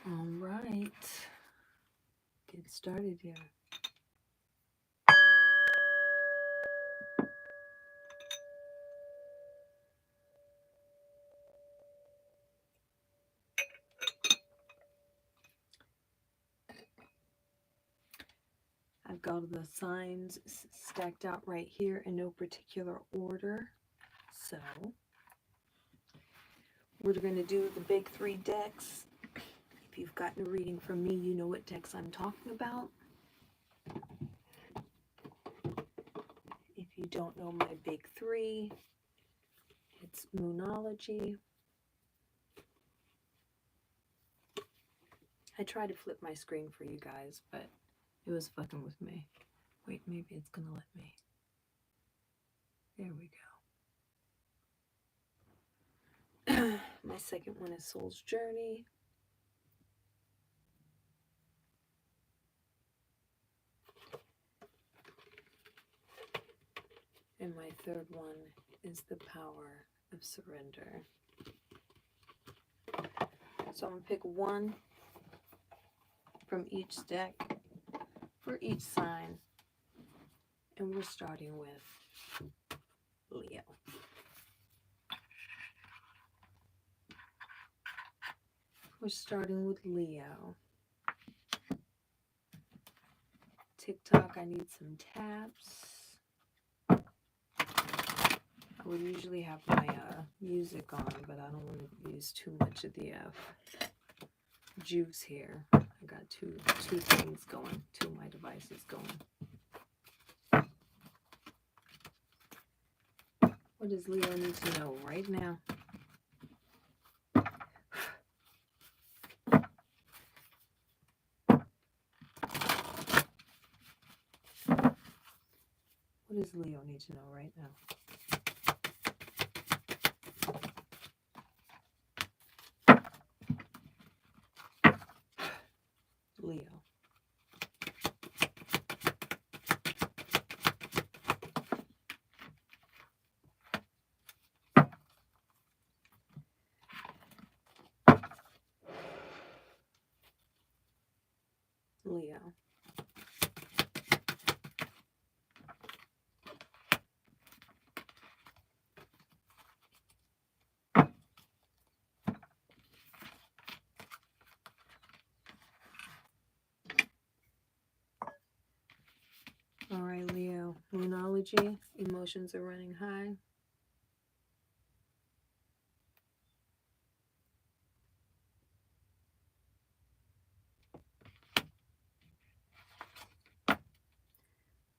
All right, get started here. I've got the signs stacked out right here in no particular order. So we're going to do the big three decks. If you've gotten a reading from me, you know what decks I'm talking about. If you don't know my big three, it's Moonology. I tried to flip my screen for you guys, but it was fucking with me. Wait, maybe it's going to let me. There we go. My second one is Soul's Journey. And my third one is The Power of Surrender. So I'm going to pick one from each deck for each sign. And we're starting with Leo. We're starting with Leo. TikTok, I need some taps. I would usually have my music on, but I don't want to use too much of the juice here. I got two things going, two of my devices going. What does Leo need to know right now? What does Leo need to know right now? Leo. Leo. All right, Leo. Moonology. Emotions are running high.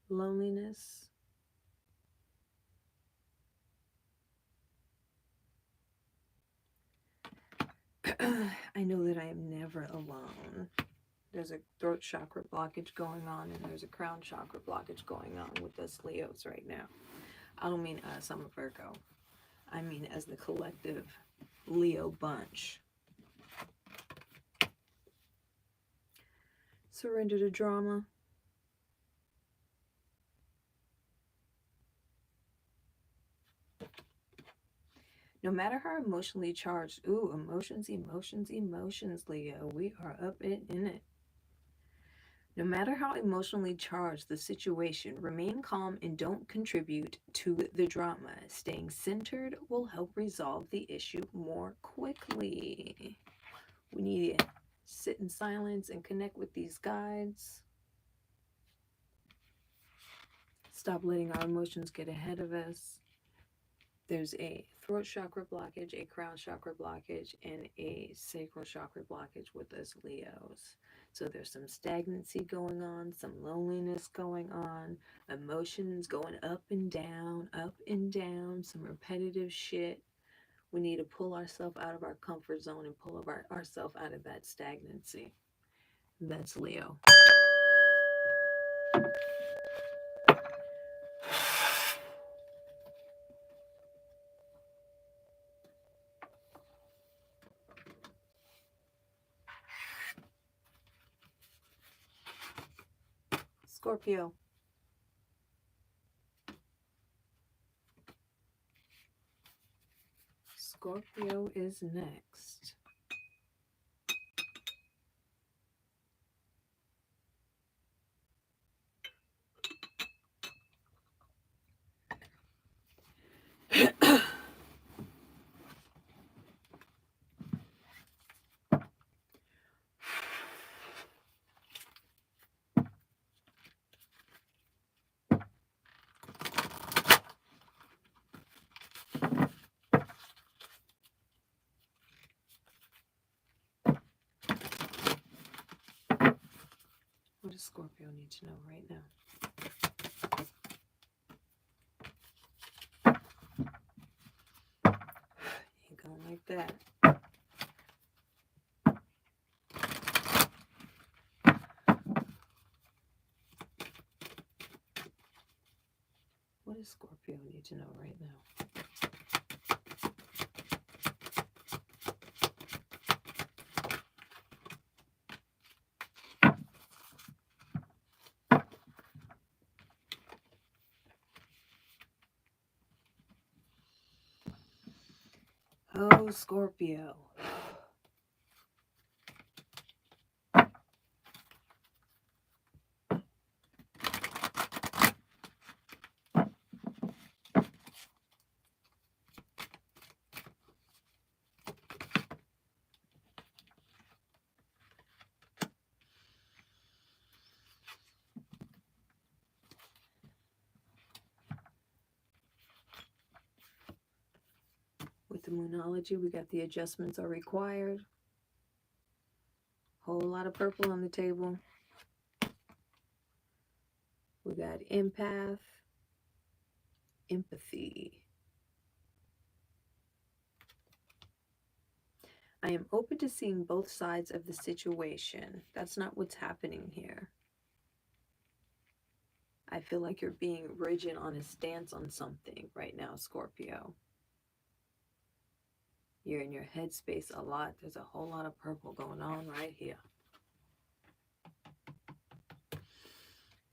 Loneliness. I know that I am never alone. There's a throat chakra blockage going on, and there's a crown chakra blockage going on with us Leos right now. I don't mean us, I'm a Virgo. I mean as the collective Leo bunch. Surrender to drama. No matter how emotionally charged, emotions, Leo, we are up in it. No matter how emotionally charged the situation, remain calm and don't contribute to the drama. Staying centered will help resolve the issue more quickly. We need to sit in silence and connect with these guides. Stop letting our emotions get ahead of us. There's a throat chakra blockage, a crown chakra blockage, and a sacral chakra blockage with us Leos. So there's some stagnancy going on, some loneliness going on, emotions going up and down, some repetitive shit. We need to pull ourselves out of our comfort zone and pull ourselves out of that stagnancy. That's Leo. Scorpio. Scorpio is next. What does Scorpio need to know right now? Ain't going like that. What does Scorpio need to know right now? Oh, Scorpio. With the Moonology, we got the adjustments are required. Whole lot of purple on the table. We got empath, empathy. I am open to seeing both sides of the situation. That's not what's happening here. I feel like you're being rigid on a stance on something right now, Scorpio. You're in your headspace a lot. There's a whole lot of purple going on right here.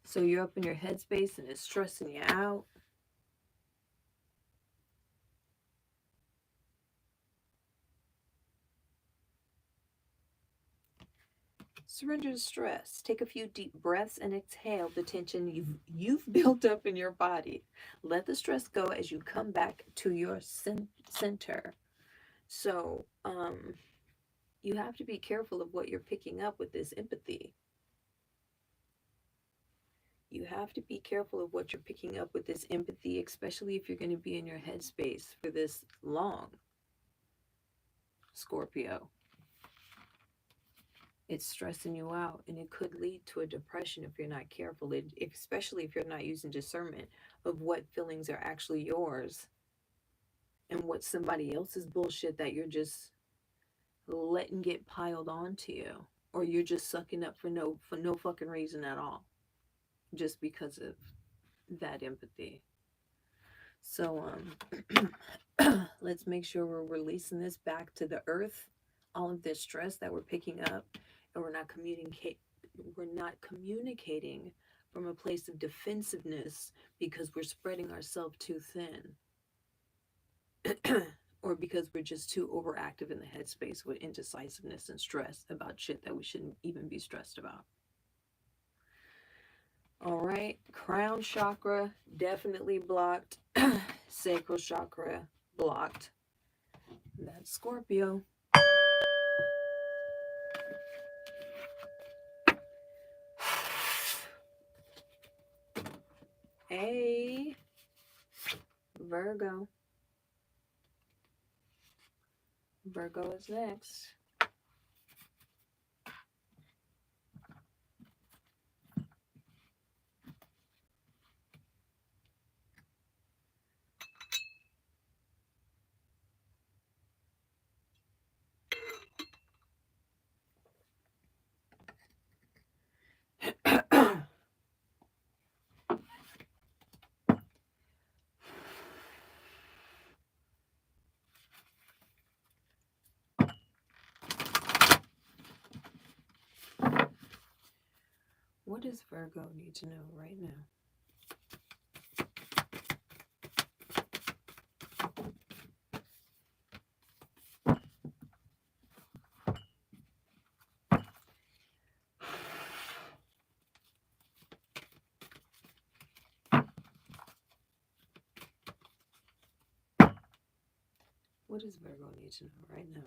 So you're up in your headspace and it's stressing you out. Surrender to stress. Take a few deep breaths and exhale the tension you've built up in your body. Let the stress go as you come back to your center. So, you have to be careful of what you're picking up with this empathy. You have to be careful of what you're picking up with this empathy, especially if you're going to be in your headspace for this long, Scorpio. It's stressing you out, and it could lead to a depression if you're not careful, especially if you're not using discernment of what feelings are actually yours and what somebody else's bullshit that you're just letting get piled onto you, or you're just sucking up for no fucking reason at all, just because of that empathy. So let's make sure we're releasing this back to the earth, all of this stress that we're picking up, and we're not communicating from a place of defensiveness because we're spreading ourselves too thin. Or because we're just too overactive in the headspace with indecisiveness and stress about shit that we shouldn't even be stressed about. All right, crown chakra definitely blocked. Sacral chakra blocked. That's Scorpio. Hey, Virgo. Virgo is next. What does Virgo need to know right now? What does Virgo need to know right now?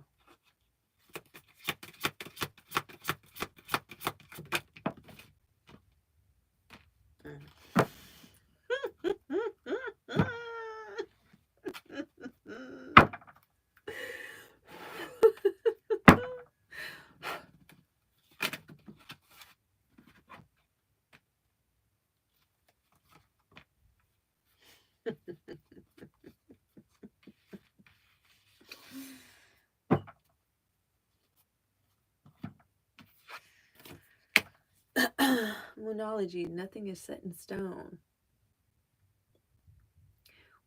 Moonology, nothing is set in stone.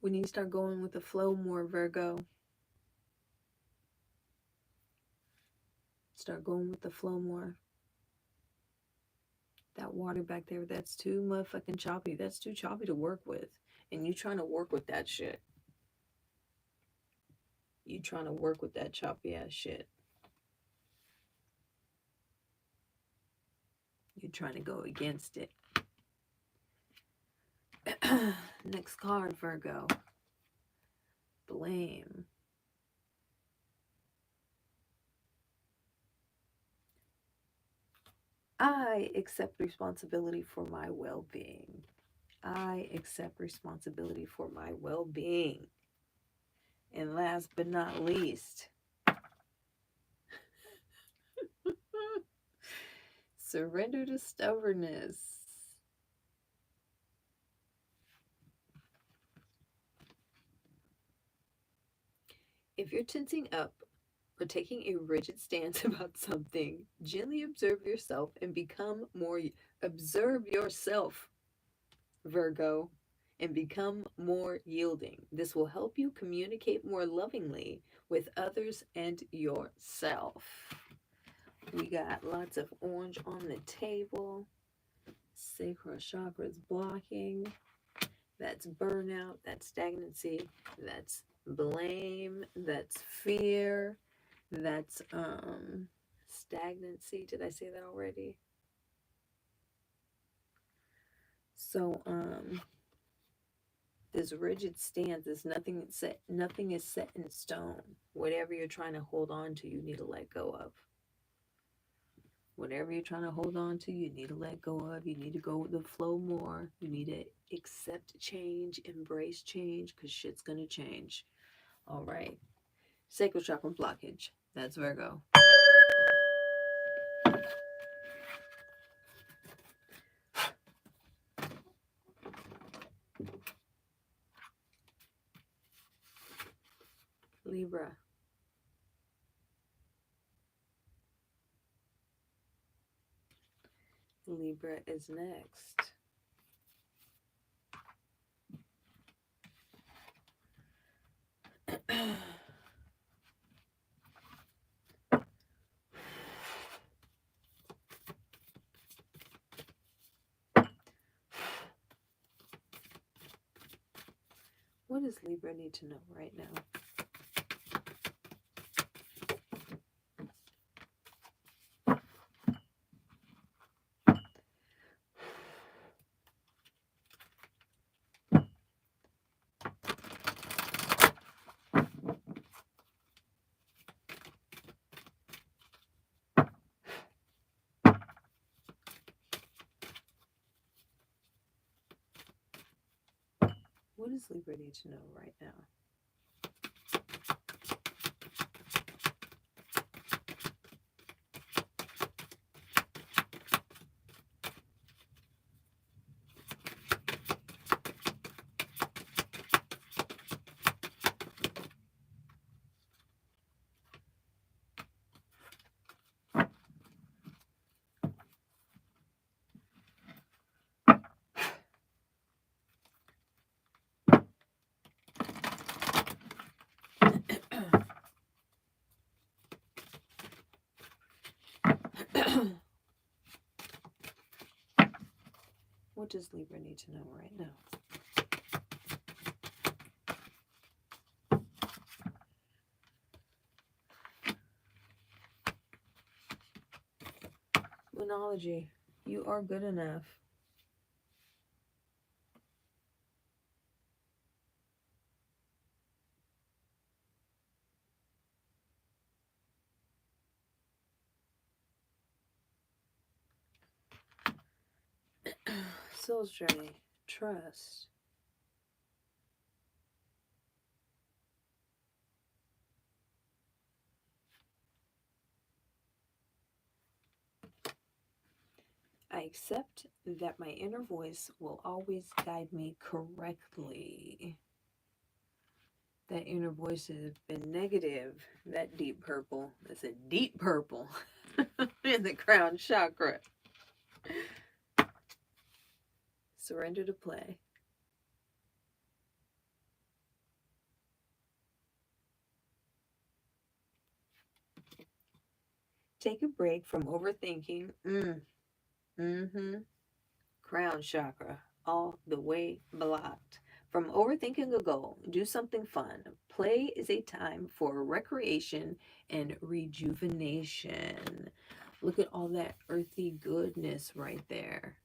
We need to start going with the flow more, Virgo. Start going with the flow more. That water back there, that's too motherfucking choppy. That's too choppy to work with. And you trying to work with that shit. You trying to work with that choppy ass shit. You're trying to go against it. Next card, Virgo. Blame. I accept responsibility for my well-being. I accept responsibility for my well-being. And last but not least, surrender to stubbornness. If you're tensing up or taking a rigid stance about something, gently observe yourself and become more, observe yourself, Virgo, and become more yielding. This will help you communicate more lovingly with others and yourself. We got lots of orange on the table. Sacral chakra's blocking. That's burnout. That's stagnancy. That's blame. That's fear. That's stagnancy. Did I say that already? So this rigid stance is nothing is set in stone. Whatever you're trying to hold on to, you need to let go of. Whatever you're trying to hold on to, you need to let go of. You need to go with the flow more. You need to accept change, embrace change, because shit's going to change. All right. Sacral chakra blockage. That's Virgo. Libra. Libra is next. What does Libra need to know right now? What does Libra need to know right now? What does Libra need to know right now? Moonology, you are good enough. Soul's journey, trust. I accept that my inner voice will always guide me correctly. That inner voice has been negative. That deep purple. That's a deep purple in the crown chakra. Surrender to play. Take a break from overthinking. Crown chakra, all the way blocked. From overthinking a goal, do something fun. Play is a time for recreation and rejuvenation. Look at all that earthy goodness right there.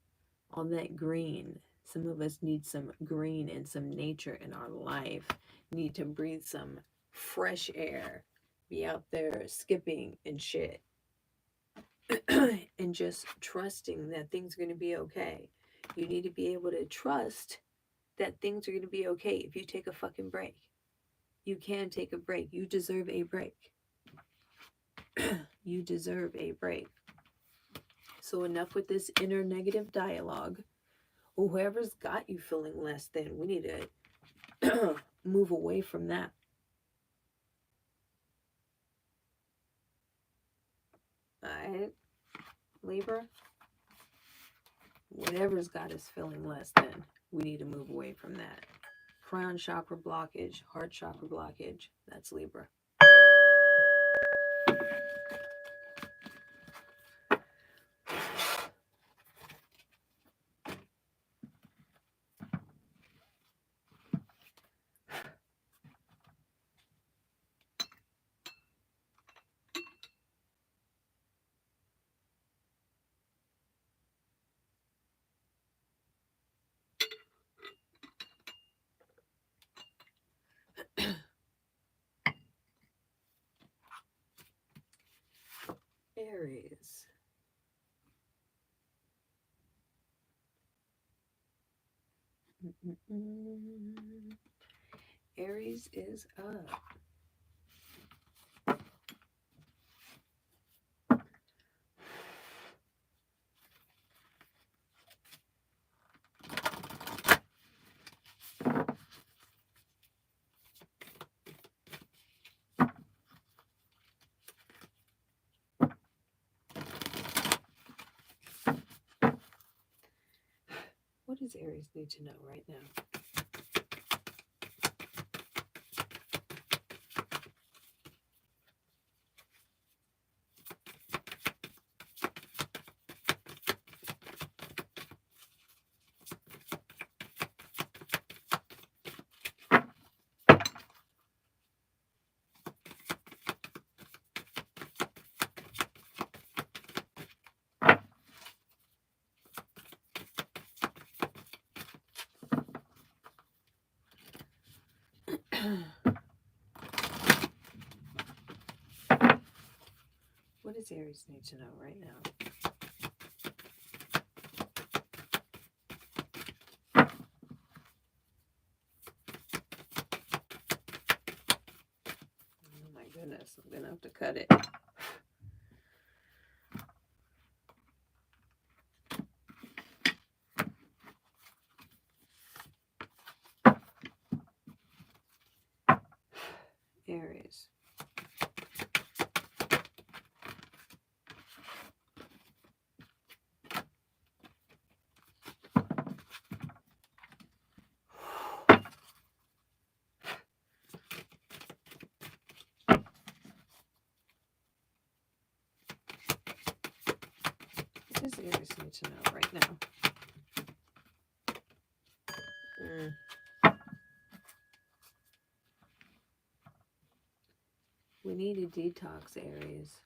All that green. Some of us need some green and some nature in our life. Need to breathe some fresh air. Be out there skipping and shit. And just trusting that things are going to be okay. You need to be able to trust that things are going to be okay if you take a fucking break. You can take a break. You deserve a break. You deserve a break. So enough with this inner negative dialogue. Whoever's got you feeling less than, we need to move away from that. Alright, Libra? Whatever's got us feeling less than, we need to move away from that. Crown chakra blockage, heart chakra blockage, that's Libra. Aries. Aries is up. What does Aries need to know right now? What does Aries need to know right now? Oh my goodness, I'm going to have to cut it. Aries. What does Aries need to know right now? We need a detox, Aries.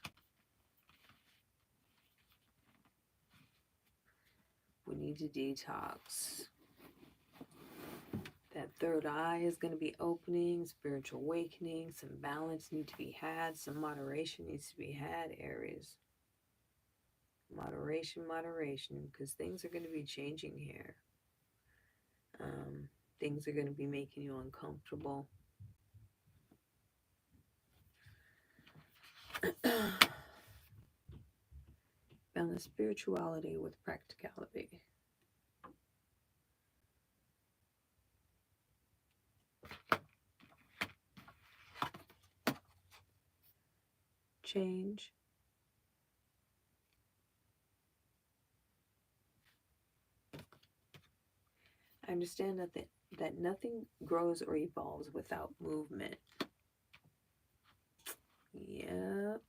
We need to detox. That third eye is going to be opening, spiritual awakening, some balance needs to be had, some moderation needs to be had, Aries. Moderation, because things are going to be changing here. Things are going to be making you uncomfortable. Balance spirituality with practicality. Change. I understand that nothing grows or evolves without movement. Yep.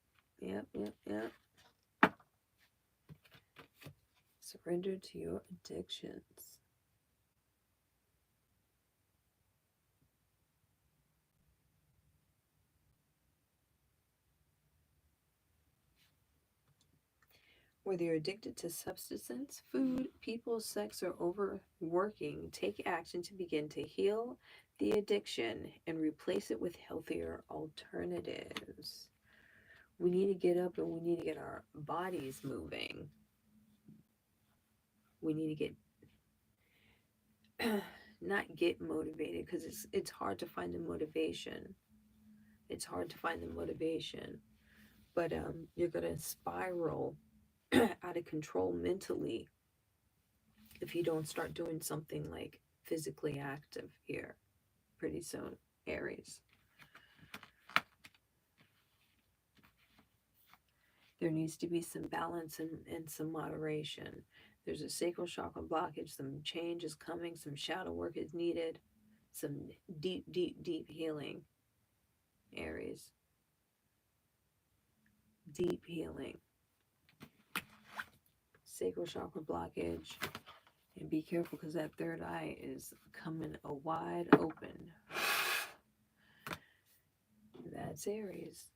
Surrender to your addictions. Whether you're addicted to substance, food, people, sex, or overworking, take action to begin to heal the addiction and replace it with healthier alternatives. We need to get up and we need to get our bodies moving. We need to get not get motivated, because it's hard to find the motivation. It's hard to find the motivation. But you're going to spiral out of control mentally if you don't start doing something like physically active here pretty soon, Aries. There needs to be some balance and some moderation. There's a sacral chakra blockage. Some change is coming. Some shadow work is needed. Some deep healing, Aries. Deep healing. Sacral chakra blockage. And be careful, because that third eye is coming wide open. That's Aries.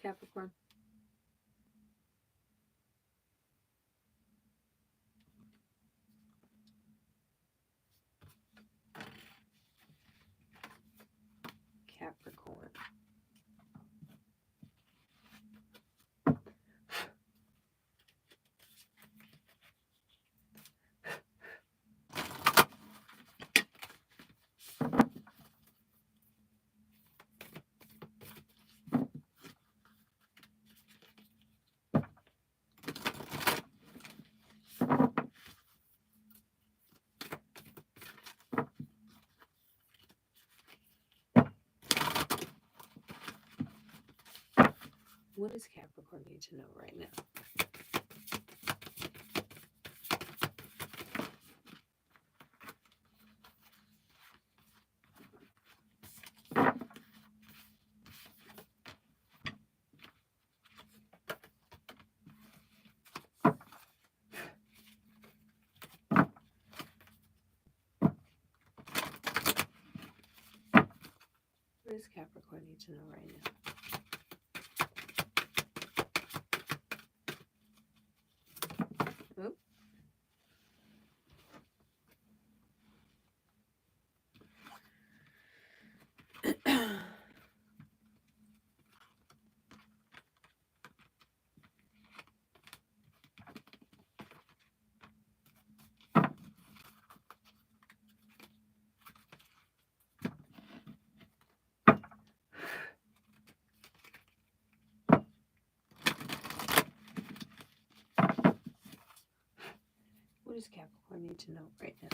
Capricorn. Capricorn. What does Capricorn need to know right now? What does Capricorn need to know right now? Oop. does Capricorn need to know right now?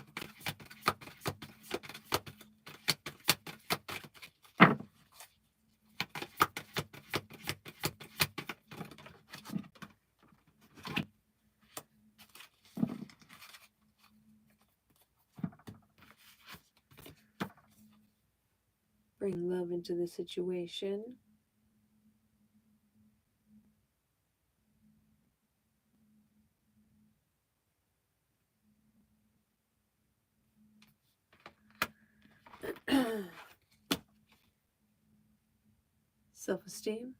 Bring love into the situation. Self-esteem.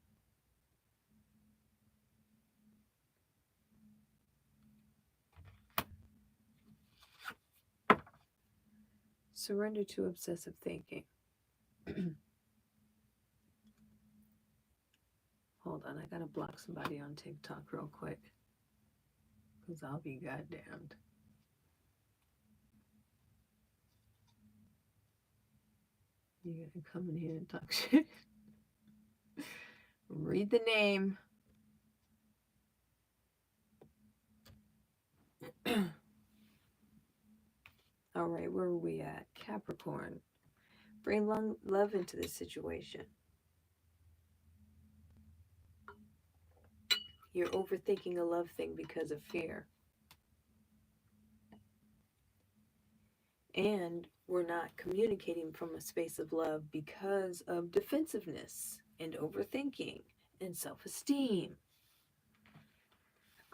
Surrender to obsessive thinking. Hold on, I gotta block somebody on TikTok real quick, because I'll be goddamned. You're gonna come in here and talk shit. Read the name. All right, where are we at? Capricorn. Bring love into this situation. You're overthinking a love thing because of fear. And we're not communicating from a space of love because of defensiveness and overthinking and self-esteem.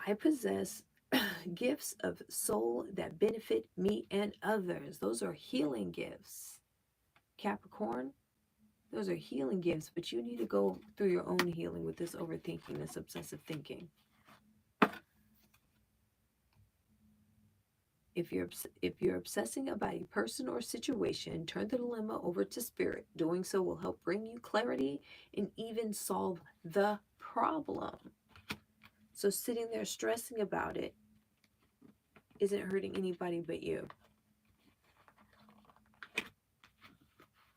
I possess gifts of soul that benefit me and others. Those are healing gifts. Capricorn, those are healing gifts, but you need to go through your own healing with this overthinking, this obsessive thinking. If you're obsessing about a person or situation, turn the dilemma over to spirit. Doing so will help bring you clarity and even solve the problem. So sitting there stressing about it isn't hurting anybody but you.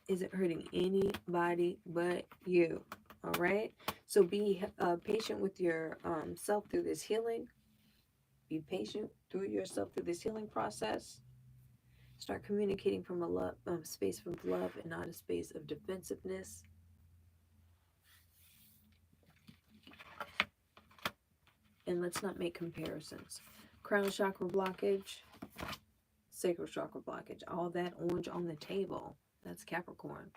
Isn't hurting anybody but you. All right? So be patient with your self through this healing. Be patient through yourself through this healing process. Start communicating from a space of love and not a space of defensiveness. And let's not make comparisons. Crown chakra blockage, sacral chakra blockage, all that orange on the table. That's Capricorn.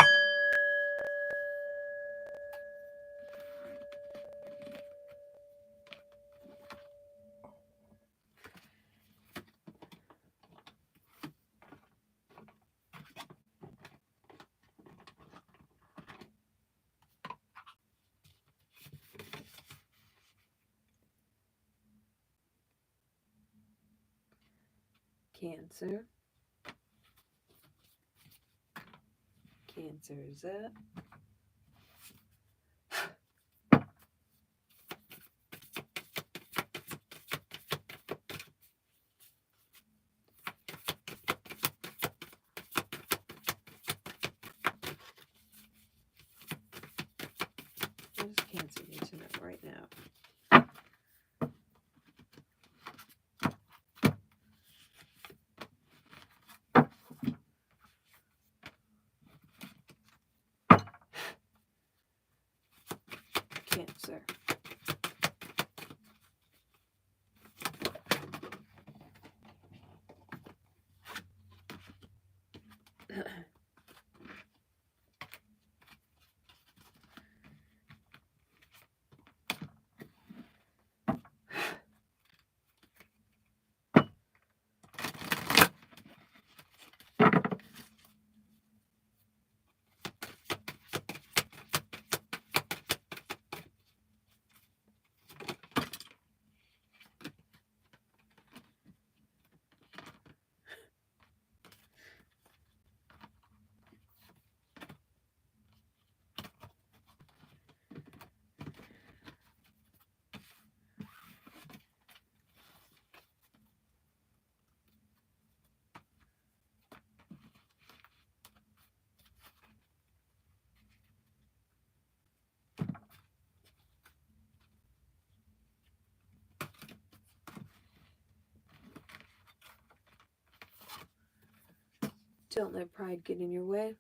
Cancer. Cancer is up. What does Cancer need to know right now? Cancer. Don't let pride get in your way.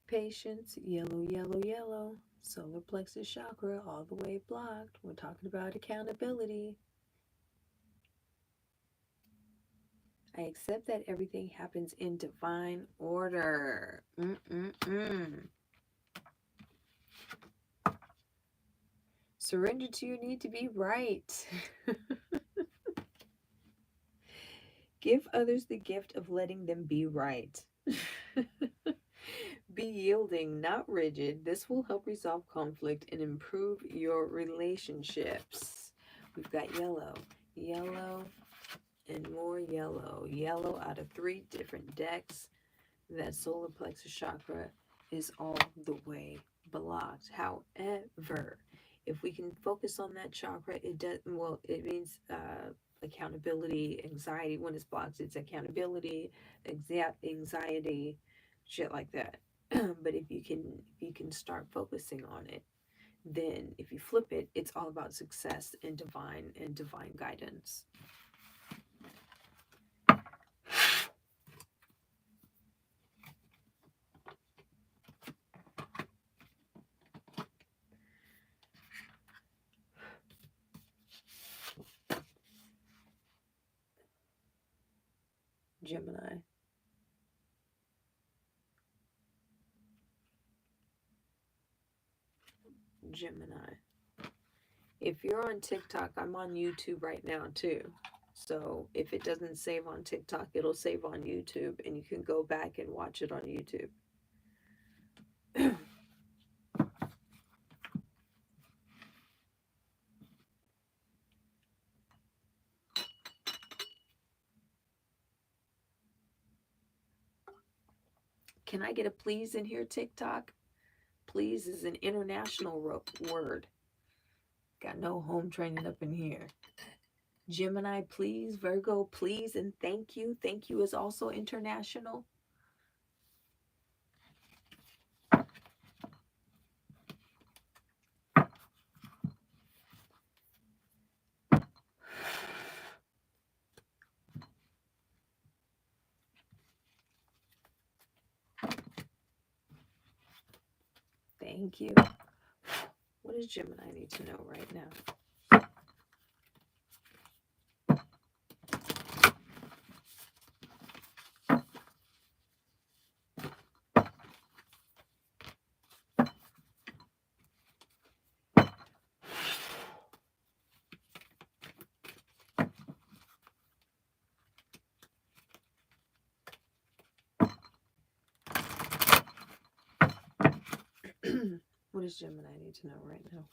Patience, yellow, yellow, yellow. Solar plexus chakra all the way blocked. We're talking about accountability. I accept that everything happens in divine order. Surrender to your need to be right. Give others the gift of letting them be right. Be yielding, not rigid. This will help resolve conflict and improve your relationships. We've got yellow, yellow, and more yellow. Yellow out of 3 different decks. That solar plexus chakra is all the way blocked. However, if we can focus on that chakra, it does, well, it means accountability, anxiety. When it's blocked, it's accountability, anxiety, shit like that. But if you can start focusing on it, then if you flip it, it's all about success and divine guidance. Gemini. Gemini. If you're on TikTok, I'm on YouTube right now too. So if it doesn't save on TikTok, it'll save on YouTube, and you can go back and watch it on YouTube. Can I get a please in here, TikTok? Please is an international word. Got no home training up in here. Gemini, please. Virgo, please. And thank you. Thank you is also international. Thank you. What does Gemini need to know right now? What does Gemini need to know right now?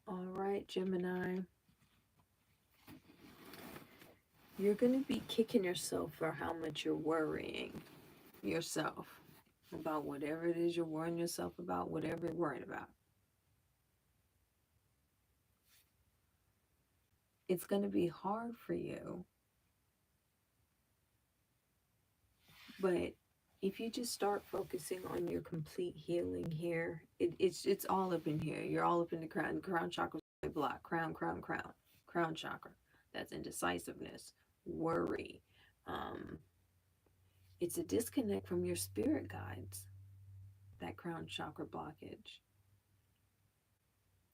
All right, Gemini. You're going to be kicking yourself for how much you're worrying yourself about whatever it is you're worrying yourself about, whatever you're worried about. It's going to be hard for you. But if you just start focusing on your complete healing here, it's all up in here. You're all up in the crown chakra block, crown chakra. That's indecisiveness, worry. It's a disconnect from your spirit guides, that crown chakra blockage.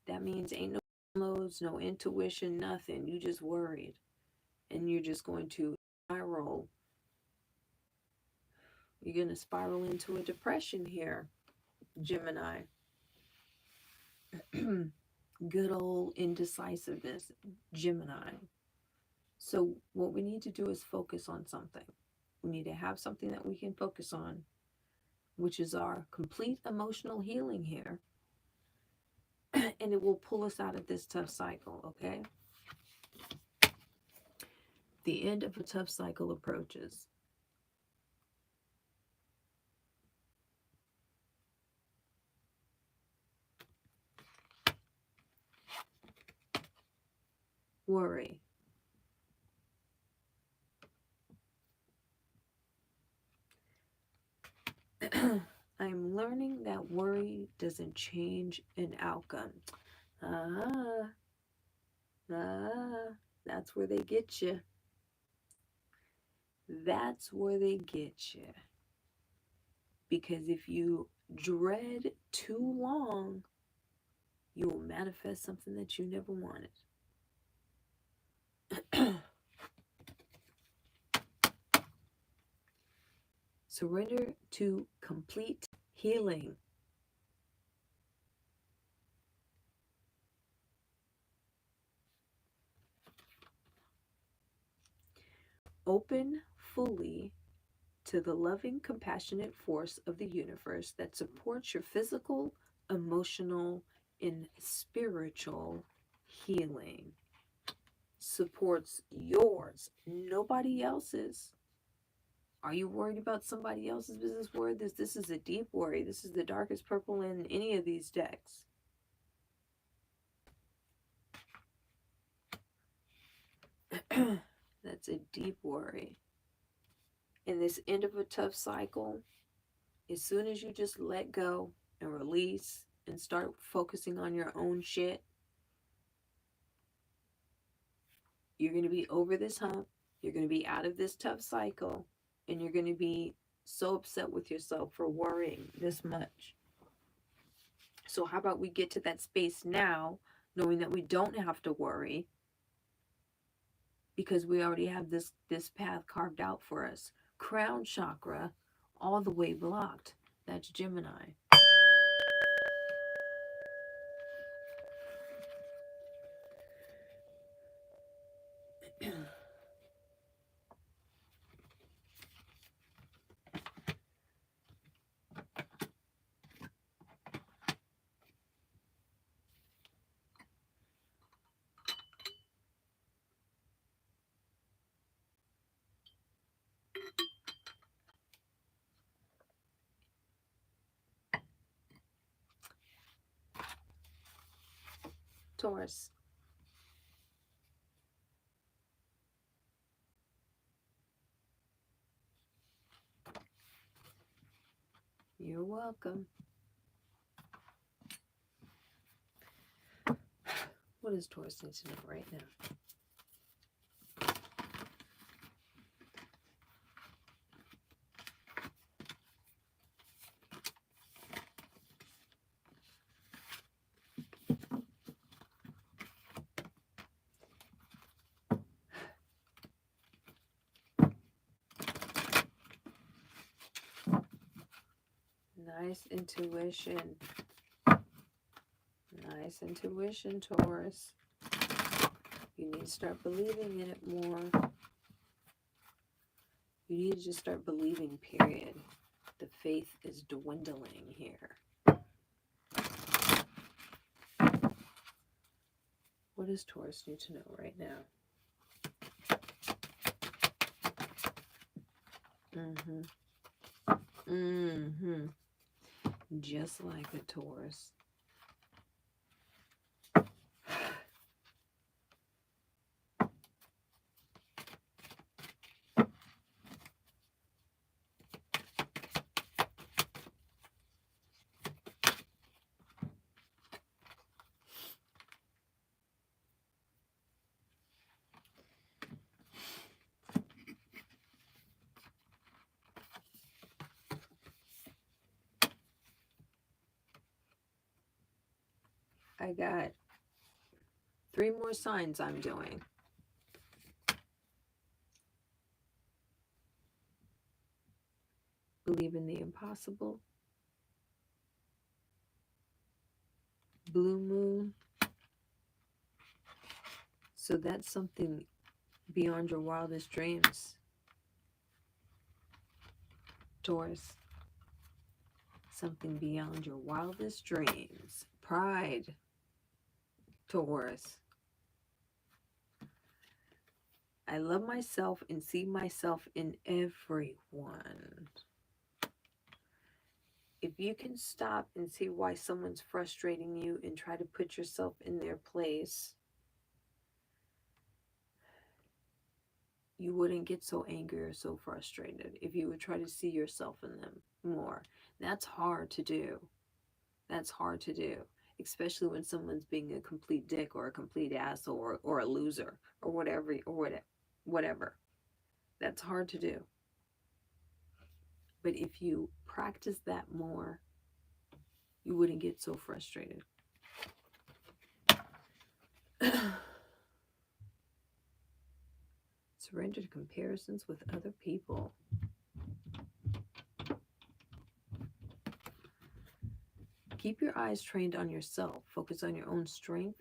That means ain't no downloads, no intuition, nothing. You just worried, and you're just going to spiral. You're going to spiral into a depression here, Gemini. Good old indecisiveness, Gemini. So what we need to do is focus on something. We need to have something that we can focus on, which is our complete emotional healing here. And it will pull us out of this tough cycle, okay? The end of a tough cycle approaches. Worry. I'm learning that worry doesn't change an outcome. That's where they get you. That's where they get you. Because if you dread too long, you will manifest something that you never wanted. Surrender to complete healing. Open fully to the loving, compassionate force of the universe that supports your physical, emotional, and spiritual healing. Supports yours, nobody else's. Are you worried about somebody else's business worry? This is a deep worry. This is the darkest purple in any of these decks. That's a deep worry. In this end of a tough cycle, as soon as you just let go and release and start focusing on your own shit, you're going to be over this hump. You're going to be out of this tough cycle. And you're going to be so upset with yourself for worrying this much. So how about we get to that space now, knowing that we don't have to worry, because we already have this path carved out for us. Crown chakra, all the way blocked. That's Gemini. Taurus. You're welcome. What does Taurus need to know right now? Nice intuition. Nice intuition, Taurus. You need to start believing in it more. You need to just start believing, period. The faith is dwindling here. What does Taurus need to know right now? Just like a Taurus. I got 3 more signs I'm doing. Believe in the impossible. blue moon. So that's something beyond your wildest dreams, Taurus. Something beyond your wildest dreams. Pride, Taurus. I love myself and see myself in everyone. If you can stop and see why someone's frustrating you and try to put yourself in their place, you wouldn't get so angry or so frustrated if you would try to see yourself in them more. That's hard to do. That's hard to do, especially when someone's being a complete dick or a complete asshole or a loser or whatever. That's hard to do. But if you practice that more, you wouldn't get so frustrated. Surrender to comparisons with other people. Keep your eyes trained on yourself. Focus on your own strength,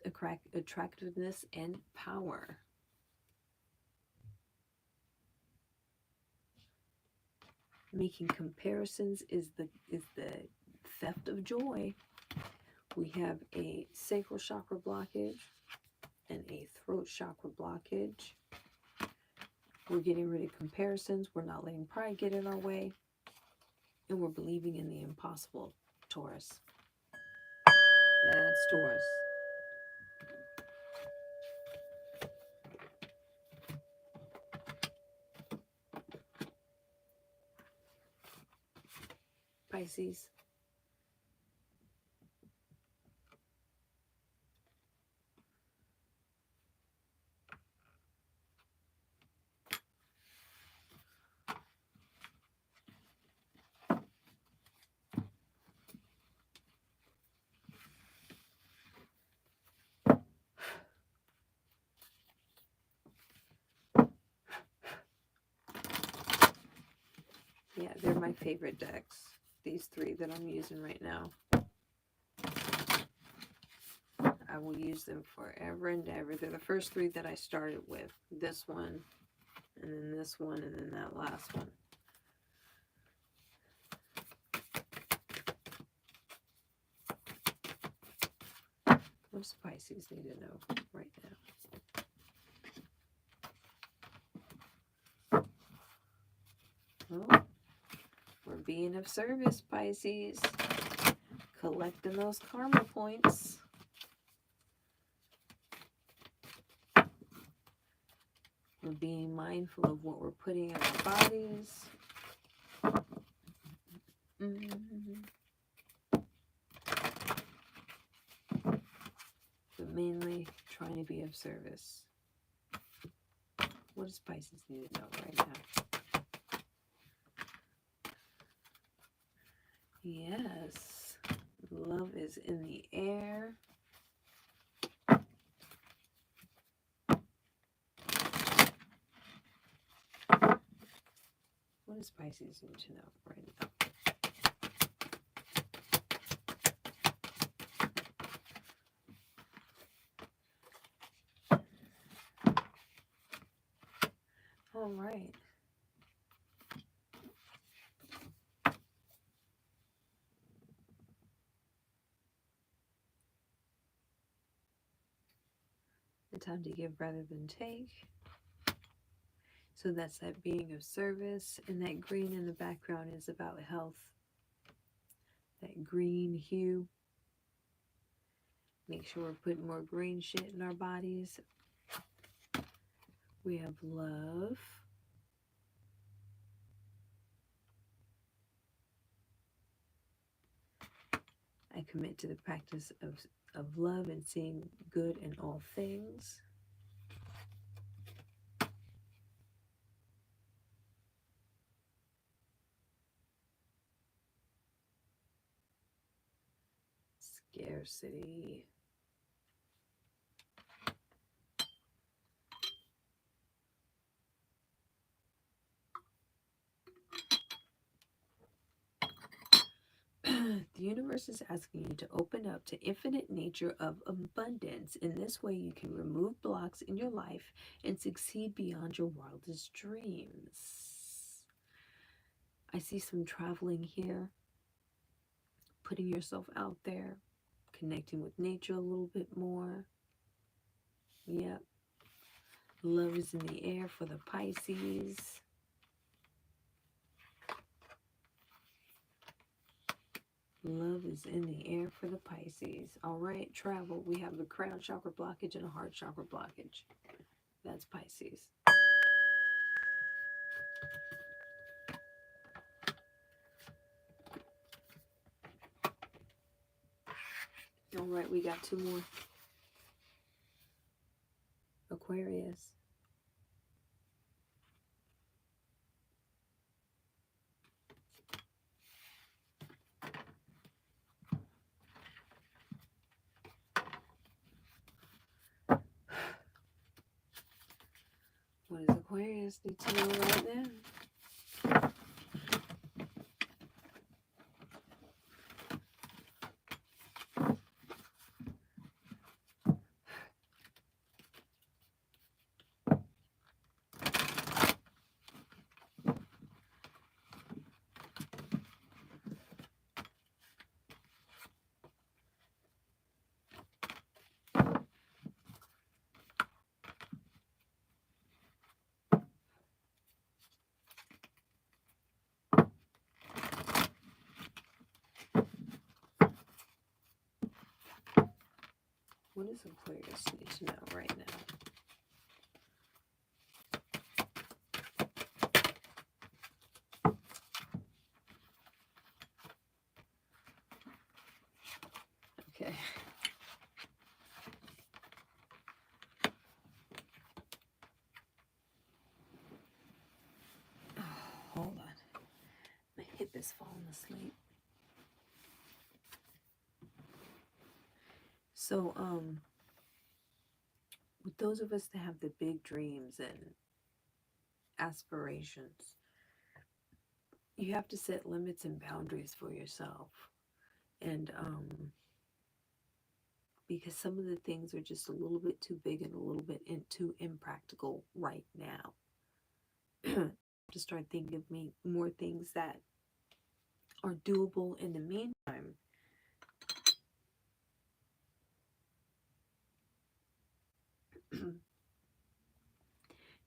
attractiveness, and power. Making comparisons is the theft of joy. We have a sacral chakra blockage and a throat chakra blockage. We're getting rid of comparisons. We're not letting pride get in our way. And we're believing in the impossible, Taurus. That's Taurus. Pisces. Yeah, they're my favorite decks. These three that I'm using right now. I will use them forever and ever. They're the first three that I started with. This one, and then this one, and then that last one. What does Pisces need to know right now? Oh, we're being of service, Pisces. Collecting those karma points. We're being mindful of what we're putting in our bodies. But mainly trying to be of service. What does Pisces need to know right now? Yes. Love is in the air. What does Pisces need to know right now? All right. The time to give rather than take. So that's that being of service. And that green in the background is about health. That green hue. Make sure we're putting more green shit in our bodies. We have love. I commit to the practice of love and seeing good in all things. Scarcity. The universe universe is asking you to open up to infinite nature of abundance. In this way, you can remove blocks in your life and succeed beyond your wildest dreams. I see some traveling here, putting yourself out there, connecting with nature a little bit more. Yep. Love is in the air for the Pisces. Love is in the air for the Pisces. All right, travel. We have the crown chakra blockage and a heart chakra blockage. That's Pisces. All right, we got two more. Aquarius. What does Aquarius need to know right now? What does Aquarius need to know right now? Okay. Oh, hold on. My hip is falling asleep. So, with those of us that have the big dreams and aspirations, you have to set limits and boundaries for yourself. And because some of the things are just a little bit too big and a little bit too impractical right now. To start thinking of more things that are doable in the meantime.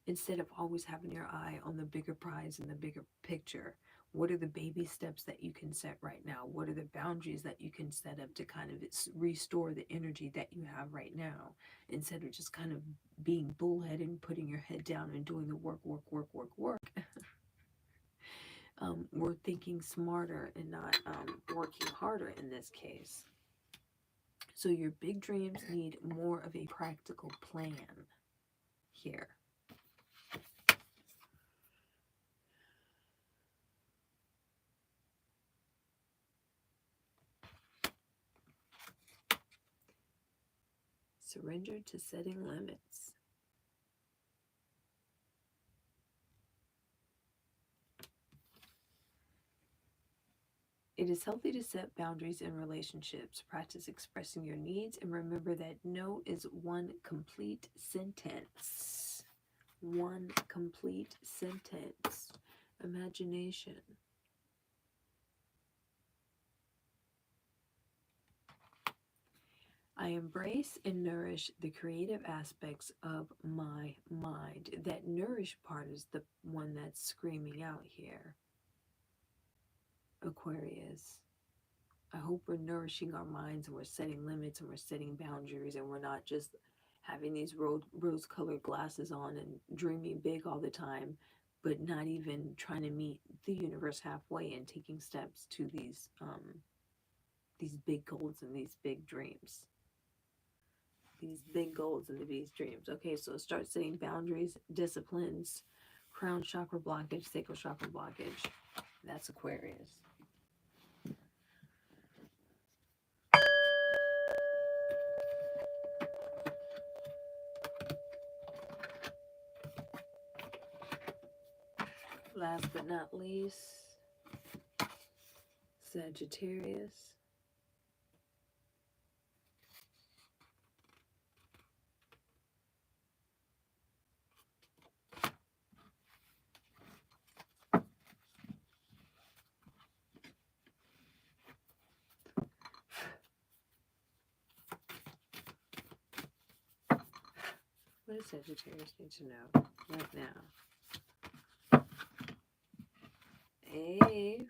Instead of always having your eye on the bigger prize and the bigger picture. What are the baby steps that you can set right now? What are the boundaries that you can set up to kind of restore the energy that you have right now? Instead of just kind of being bullheaded and putting your head down and doing the work. We're thinking smarter and not working harder in this case. So your big dreams need more of a practical plan here. Surrender to setting limits. It is healthy to set boundaries in relationships. Practice expressing your needs and remember that no is one complete sentence. One complete sentence. Imagination. I embrace and nourish the creative aspects of my mind. That nourish part is the one that's screaming out here. Aquarius. I hope we're nourishing our minds and we're setting limits and we're setting boundaries and we're not just having these rose-colored glasses on and dreaming big all the time, but not even trying to meet the universe halfway and taking steps to these big goals and these big dreams. These big goals and these dreams. Okay, so start setting boundaries, disciplines, crown chakra blockage, sacral chakra blockage. That's Aquarius. Last but not least, Sagittarius. What does Sagittarius need to know right now? Hey.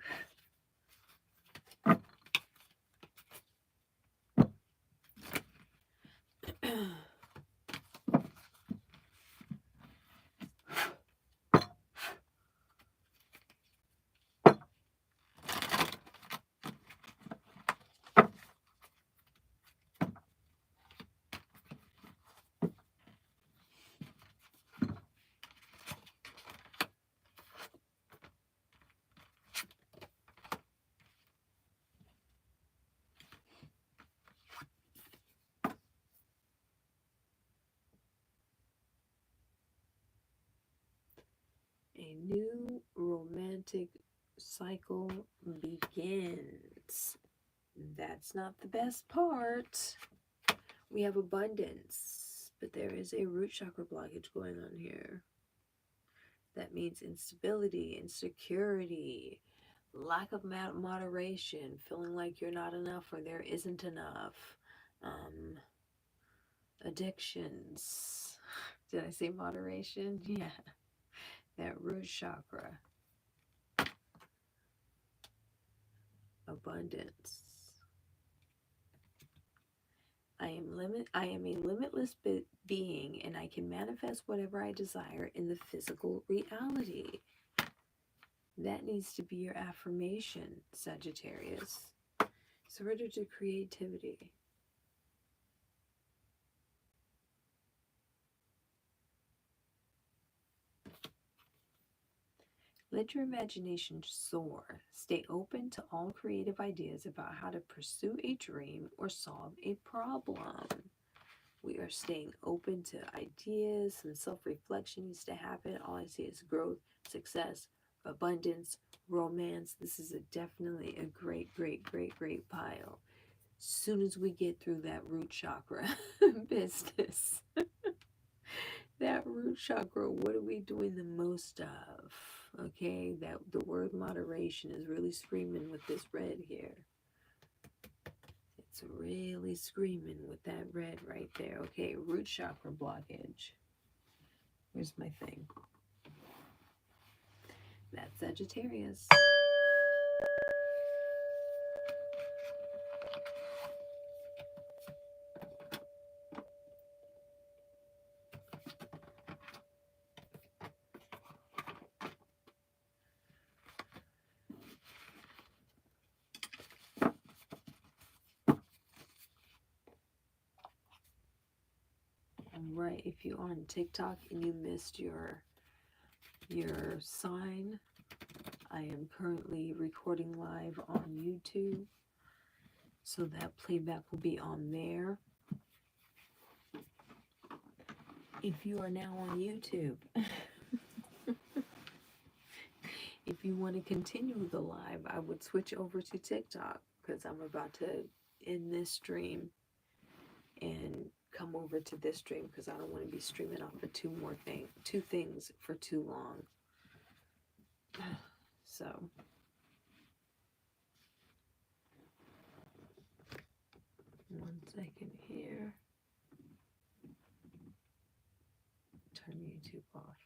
A new romantic cycle begins. That's not the best part. We have abundance, but there is a root chakra blockage going on here. That means instability, insecurity, lack of moderation, feeling like you're not enough or there isn't enough. Addictions. Did I say moderation? Yeah. That root chakra. Abundance. I am a limitless being, and I can manifest whatever I desire in the physical reality. That needs to be your affirmation, Sagittarius. Surrender to creativity. Let your imagination soar. Stay open to all creative ideas about how to pursue a dream or solve a problem. We are staying open to ideas. Some self-reflection needs to happen. All I see is growth, success, abundance, romance. This is definitely a great pile. Soon as we get through that root chakra business. That root chakra, what are we doing the most of? Okay, that the word moderation is really screaming with this red here. It's really screaming with that red right there. Okay, root chakra blockage. Where's my thing? That's Sagittarius. Right, if you're on TikTok and you missed your sign, I am currently recording live on YouTube, so that playback will be on there. If you are now on YouTube, if you want to continue the live, I would switch over to TikTok because I'm about to end this stream and come over to this stream because I don't want to be streaming off of two things for too long. So one second here. Turn YouTube off.